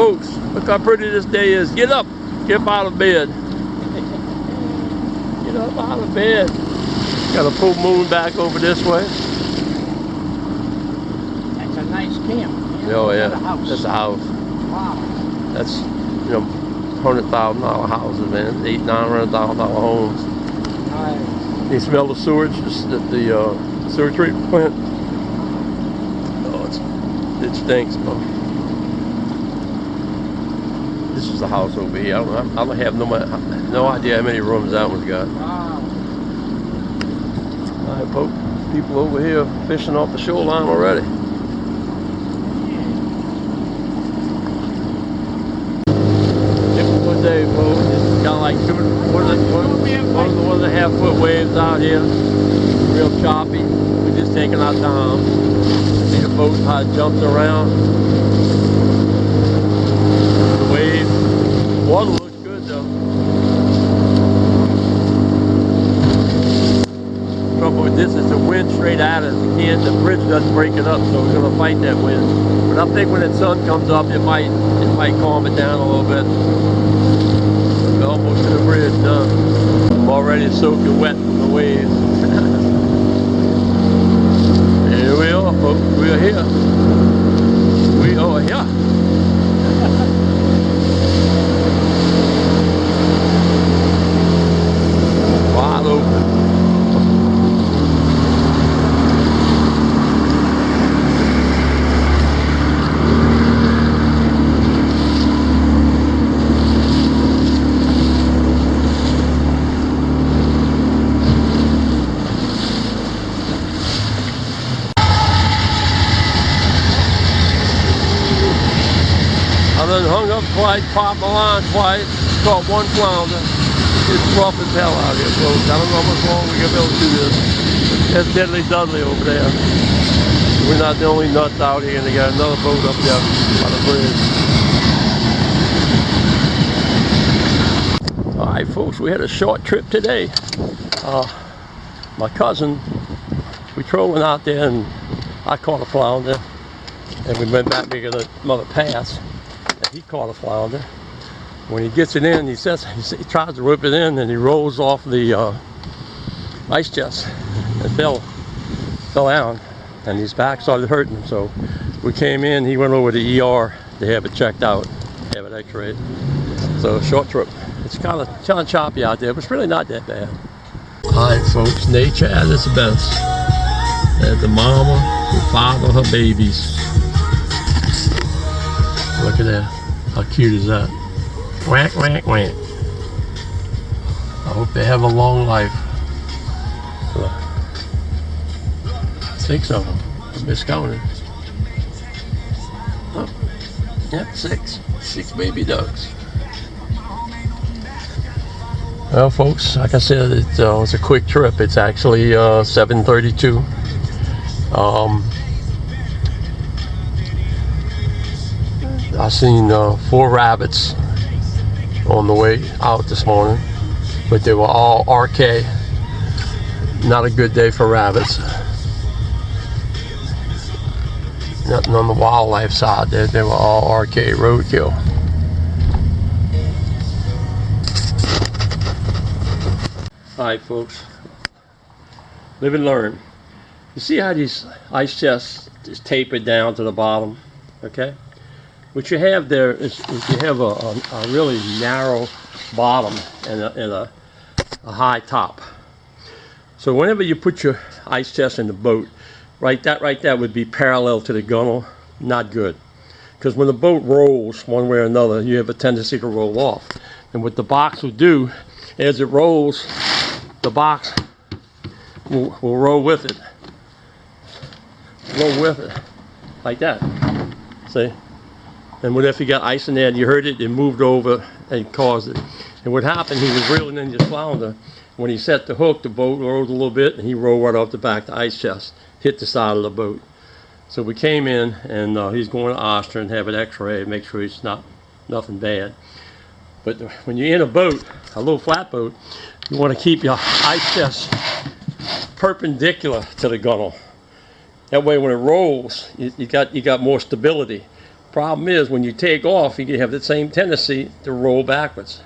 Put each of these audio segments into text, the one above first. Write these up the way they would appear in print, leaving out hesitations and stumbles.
folks, look how pretty this day is. Get up, get up out of bed. Get up out of bed. Got a full moon back over this way. That's a nice camp. Oh yeah, that's a house. that's a house. Wow. That's, you know, $100,000 houses, man. $800,000-$900,000 homes. Nice. You smell the sewage, the sewer treatment plant? Oh, it stinks, bro. This is the house over here. I don't have no idea how many rooms that one's got. Wow. All right, folks. People over here fishing off the shoreline already. Typical day, folks. It's kind of like one of the 1.5 foot waves out here. Real choppy. We're just taking our time. See the boat how it jumps around. The wave. Water looks good though. Trouble with this is the wind straight at us. The bridge doesn't break it up, so we're gonna fight that wind. But I think when the sun comes up, it might calm it down a little bit. We're almost to the bridge done. I'm already soaking wet from the waves. Here we are, folks. We are here. We are here. Wide open. I done hung up twice, popped my line twice, caught one flounder. It's rough as hell out here, folks. I don't know how much longer we're gonna be able to do this. That's Deadly Dudley over there. We're not the only nuts out here, and they got another boat up there by the bridge. Alright folks, we had a short trip today. My cousin, we trolling out there and I caught a flounder. And we went back making another pass. He caught a flounder. When he gets it in, he tries to whip it in, and he rolls off the ice chest and fell down, and his back started hurting him. So we came in. He went over to ER to have it checked out, have it X-rayed. So short trip. It's kind of choppy out there, but it's really not that bad. All right, folks. Nature at its best. There's the mama who father her babies. Look at that. How cute is that? Quack, quack, quack. I hope they have a long life. 6 of them. I miscounted. Oh, yep, 6. 6 baby ducks. Well, folks, like I said, it's a quick trip. It's actually 7:32. I seen 4 rabbits on the way out this morning, but they were all RK. Not a good day for rabbits. Nothing on the wildlife side. They were all RK roadkill. Alright folks, live and learn. You see how these ice chests is tapered down to the bottom, okay? What you have there is you have a really narrow bottom and a high top. So whenever you put your ice chest in the boat, right there would be parallel to the gunnel. Not good. Because when the boat rolls one way or another, you have a tendency to roll off. And what the box will do, as it rolls, the box will roll with it. Roll with it. Like that. See? And what if you got ice in there and you heard it, it moved over and caused it. And what happened, he was reeling in his flounder. When he set the hook, the boat rolled a little bit and he rolled right off the back of the ice chest, hit the side of the boat. So we came in and he's going to Oster and have an x-ray, make sure it's nothing bad. But when you're in a boat, a little flat boat, you want to keep your ice chest perpendicular to the gunnel. That way when it rolls, you got more stability. Problem is, when you take off, you have the same tendency to roll backwards.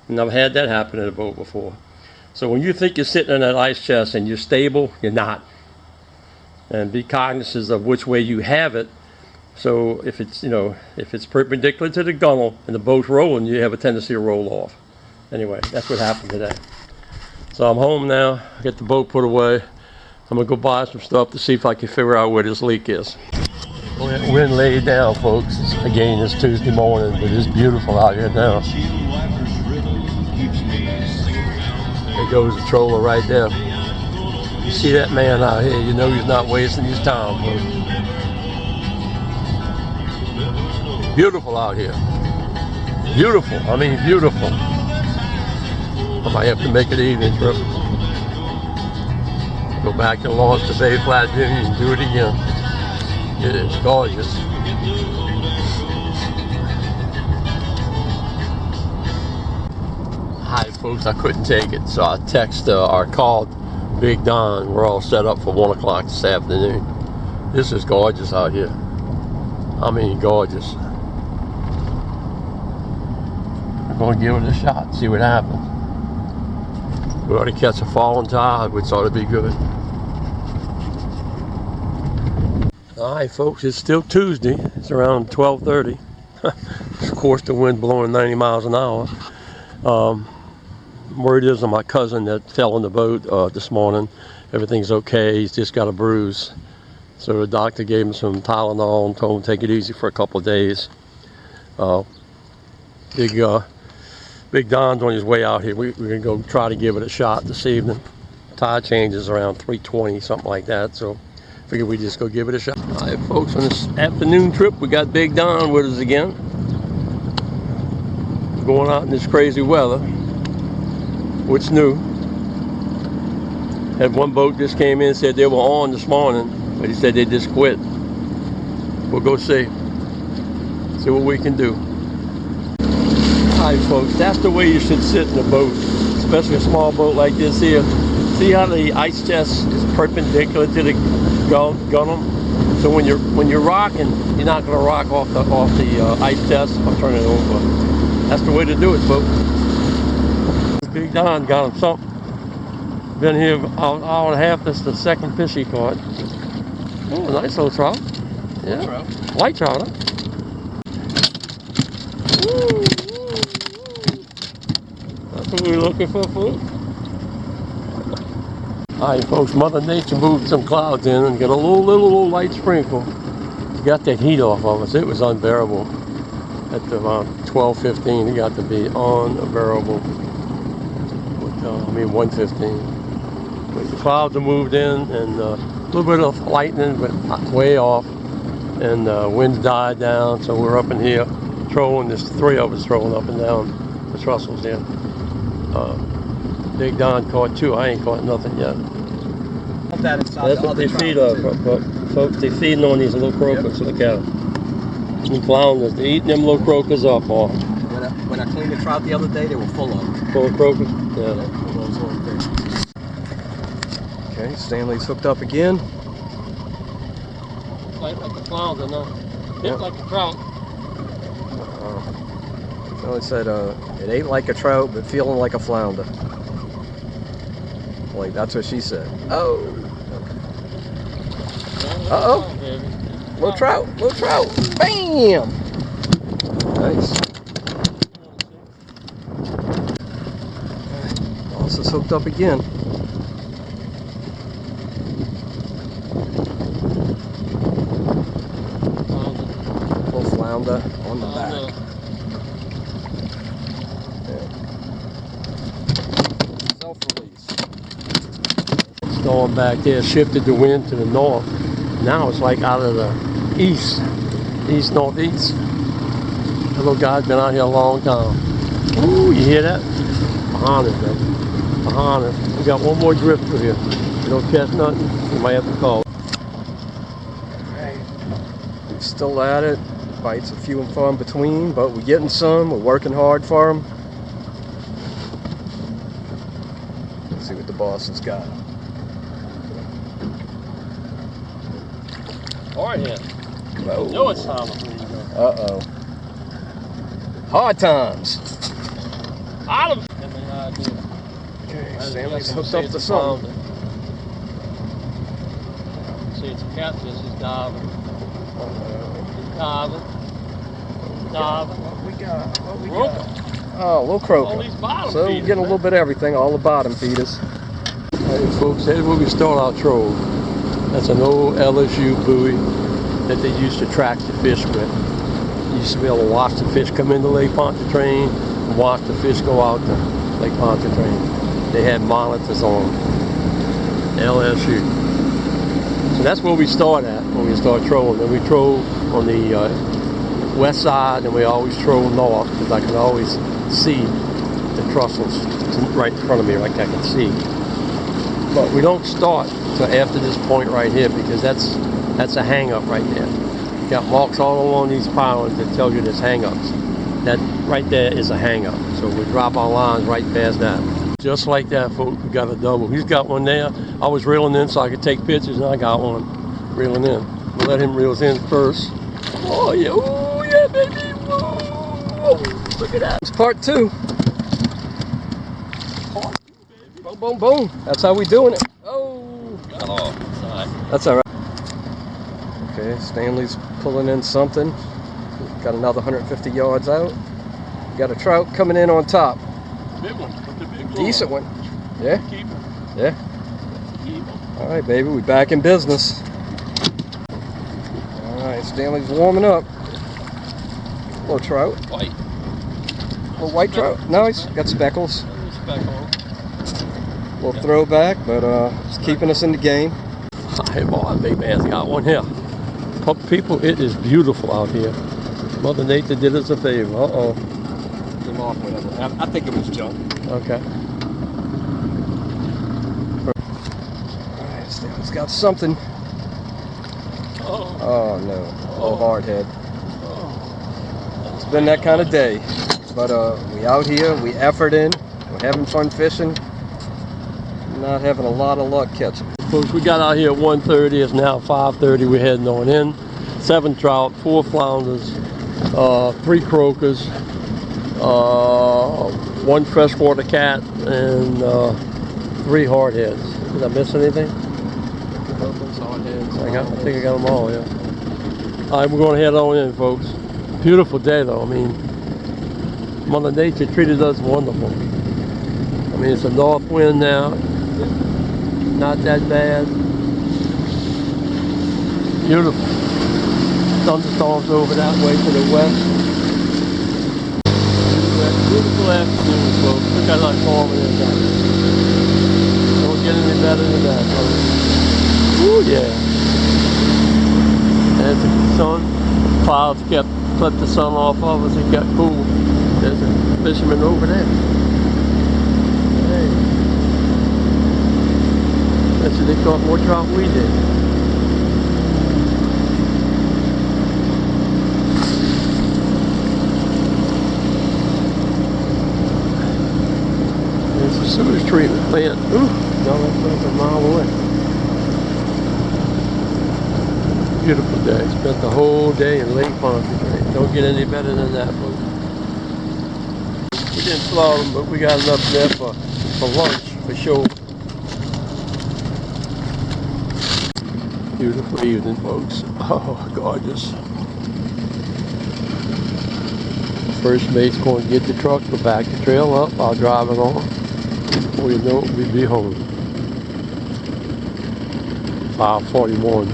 And I've had that happen in a boat before. So when you think you're sitting in that ice chest and you're stable, you're not. And be cognizant of which way you have it. So if it's, if it's perpendicular to the gunnel and the boat's rolling, you have a tendency to roll off. Anyway, that's what happened today. So I'm home now. I get the boat put away. I'm gonna go buy some stuff to see if I can figure out where this leak is. We're laid down, folks. Again, it's Tuesday morning, but it's beautiful out here now. There goes the troller right there. You see that man out here, you know he's not wasting his time, folks. Beautiful out here. Beautiful, I mean beautiful. I might have to make it evening trip. Go back and launch the Bay Flat Union and do it again. It is gorgeous. Hi folks, I couldn't take it, so I texted or called Big Don. We're all set up for 1 o'clock this afternoon. This is gorgeous out here. I mean gorgeous. We're going to give it a shot, see what happens. We ought to catch a falling tide, which ought to be good. Alright folks, it's still Tuesday. It's around 12:30. Of course the wind blowing 90 miles an hour. Word is on my cousin that fell in the boat this morning. Everything's okay, he's just got a bruise. So the doctor gave him some Tylenol and told him to take it easy for a couple of days. Big Don's on his way out here. We're gonna go try to give it a shot this evening. Tide changes around 3:20, something like that. So figured we just go give it a shot. All right, folks, on this afternoon trip, we got Big Don with us again. Going out in this crazy weather. What's new? Had one boat just came in, said they were on this morning, but he said they just quit. We'll go see what we can do. Alright folks, that's the way you should sit in a boat, especially a small boat like this here. See how the ice chest is perpendicular to the gunnel? So when you're rocking, you're not going to rock off the ice chest. I'll turn it over. That's the way to do it, folks. Big Don got him something. Been here an hour and a half. This is the second fish he caught. Oh, a nice little trout. Yeah, white trout, huh? Woo. That's what we're looking for, folks. Alright folks, Mother Nature moved some clouds in and got a little light sprinkle. She got that heat off of us. It was unbearable. At around 12:15, it got to be unbearable. 1:15. But the clouds have moved in and a little bit of lightning, but way off. And winds died down, so we're up in here trolling. There's 3 of us trolling up and down the trestles here. Big Don caught 2. I ain't caught nothing yet. That's what they feed on, folks. They feeding on these little croakers. Look at them. Them flounders. They're eating them little croakers up. When I cleaned the trout the other day, they were full of them. Full of croakers? Yeah. Okay, Stanley's hooked up again. Like a flounder, no? Hit like a trout. Stanley said it ain't like a trout, but feeling like a flounder. Like, that's what she said. Oh. Uh-oh. Little trout. Bam! Nice. Boss is hooked up again. Little flounder on the back. Self-release. Storm back there shifted the wind to the north. Now it's like out of the east-northeast. That little guy's been out here a long time. Ooh, you hear that? Behind us, man. Behind us. We got one more drift through here. You don't catch nothing, you might have to call. Alright. We're still at it. Bites a few and far in between, but we're getting some. We're working hard for them. Let's see what the boss has got. Hard hit. Whoa. You know it's time before you go. Uh-oh. Hard times. Olive. Okay, Stanley's hooked up to something. See, it's a catfish. He's diving. He's diving. What we got? Croaker. Oh, a little croaker. All these bottom So we're feeders, getting a little bit of everything, all the bottom feeders. Hey folks, here's where we start our troll. That's an old LSU buoy that they used to track the fish with. You used to be able to watch the fish come into Lake Pontchartrain and watch the fish go out to Lake Pontchartrain. They had monitors on LSU. So that's where we start at when we start trolling. Then we troll on the west side, and we always troll north because I can always see the trestles right in front of me, like I can see. But we don't start till after this point right here because that's a hang-up right there. You got marks all along these pilings that tell you there's hang-ups. That right there is a hang-up. So we drop our lines right past that. Just like that, folks, we got a double. He's got one there. I was reeling in so I could take pictures, and I got one reeling in. We'll let him reel in first. Oh yeah, oh yeah, baby. Whoa. Look at that. It's part 2. Boom, boom, boom. That's how we doing it. Oh, Got off. That's all right. that's all right. Okay, Stanley's pulling in something. Got another 150 yards out. Got a trout coming in on top. Big one. With the big Decent one. Yeah? Keep him. Yeah. Keep him. All right, baby, we back in business. All right, Stanley's warming up. Little trout. White. Little white trout. Nice. Got speckles. Speckle. Little throwback, but it's keeping us in the game. Hey boy, big man's got one here. People, it is beautiful out here. Mother Nature did us a favor. Uh-oh. Came off whatever. I think it was junk. Okay. Alright, Stanley's got something. Oh. Oh no. Oh, hard head. Oh. It's been that kind of day. But we out here, we effort in, we're having fun fishing. Not having a lot of luck catching. Folks, we got out here at 1:30. It's now 5:30. We're heading on in. 7 trout, 4 flounders, 3 croakers, 1 freshwater cat, and 3 hardheads. Did I miss anything? I think I got them all, yeah. All right, we're going to head on in, folks. Beautiful day, though. I mean, Mother Nature treated us wonderful. I mean, it's a north wind now. Not that bad. Beautiful. Thunderstorms over that way to the west. Beautiful afternoon, folks. Look how nice warm it is out here. Don't get any better than that, folks. Ooh, yeah. There's the sun. Clouds clipped the sun off of us. It got cool. There's a fisherman over there. Hey. That's what they caught more trout than we did. There's the sewage treatment plant. Ooh, no, that's a mile away. Beautiful day. Spent the whole day in Lake Pontchartrain. Don't get any better than that, folks. We didn't slaughter them, but we got enough there for lunch, for sure. Beautiful evening, folks. Oh, gorgeous. First mate's going to get the truck, go back the trail up. I'll drive it on. Before you know it, we'll be home. 5:41.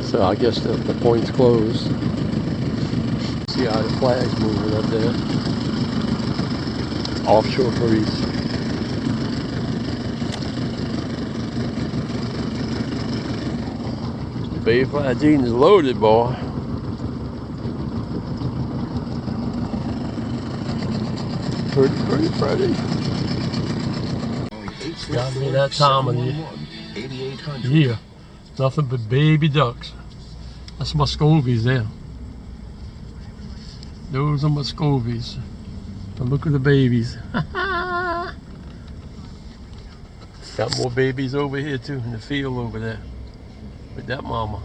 So I guess the point's closed. See how the flag's moving up there. Offshore police. Bay 15 is loaded, boy. Pretty. Got me that time of the year. Nothing but baby ducks. That's my scovies there. Those are my scovies. But look at the babies. Got more babies over here too in the field over there with that mama.